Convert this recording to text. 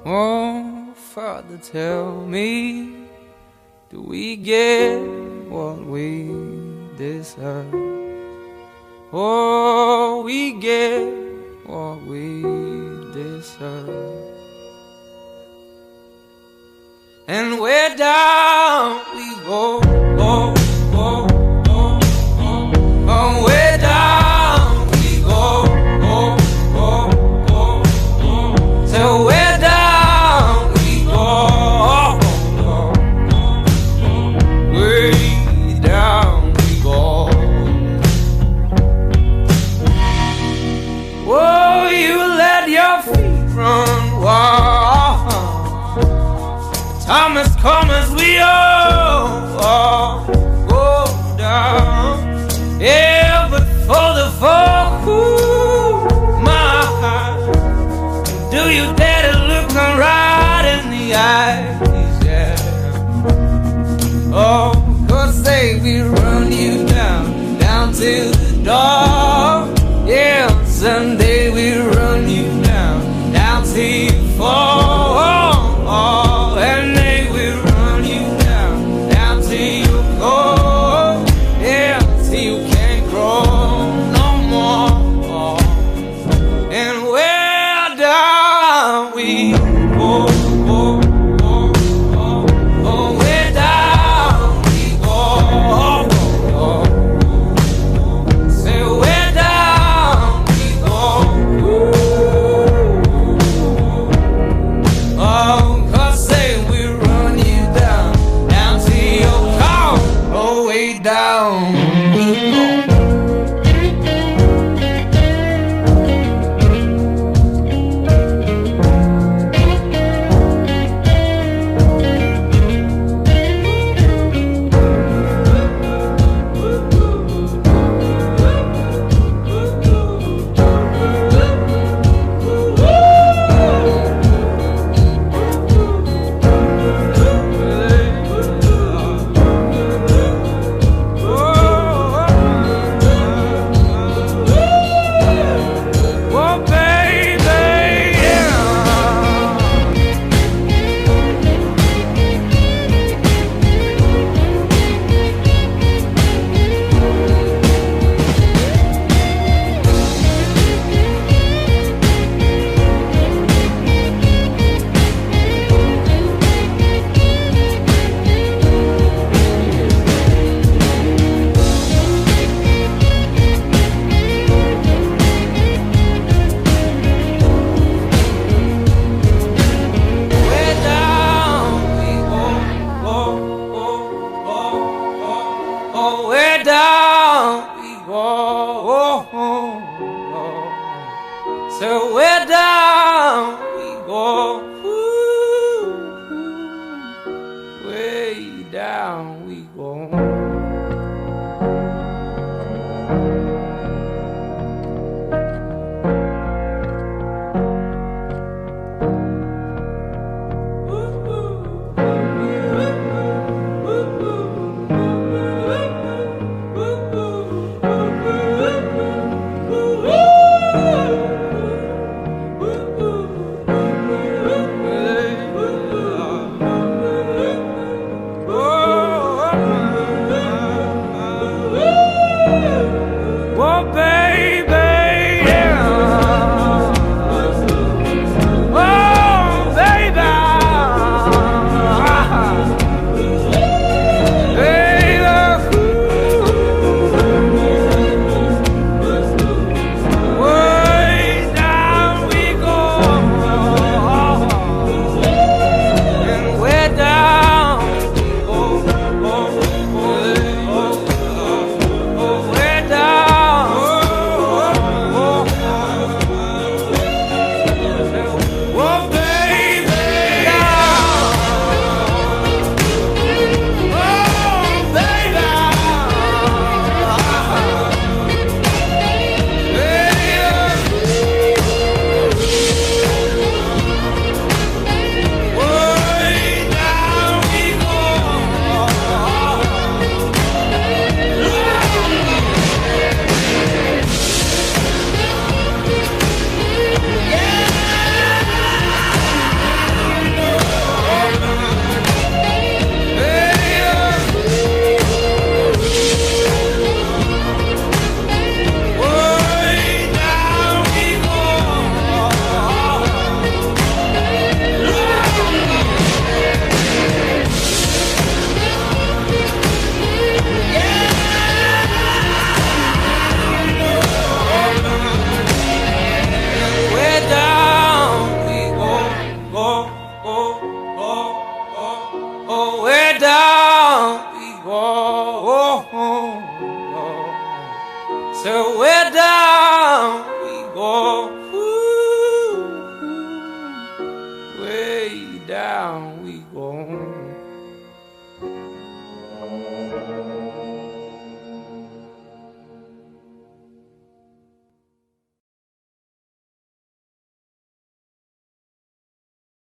Oh, Father, tell me, do we get what we deserve? Oh, we get what we deserve. And where down we go, oh, oh, oh, oh, oh, where down we go, oh, oh, oh, oh, so where down we go, oh, oh, oh, way down we go. Oh, you let your feet run wild. Time has come as we all go down. Yeah, but for the fall, ooh, my heart, do you dare to look me right in the eyes? Yeah. Oh, 'cause they will run you down, down to the door. Yeah, someday we'll run you down, down till you fall. And they will run you down, down till you go. Yeah, till you can't grow no more. And where down we go, oh, oh, oh, oh, where down we go, oh, oh, oh. way down we go.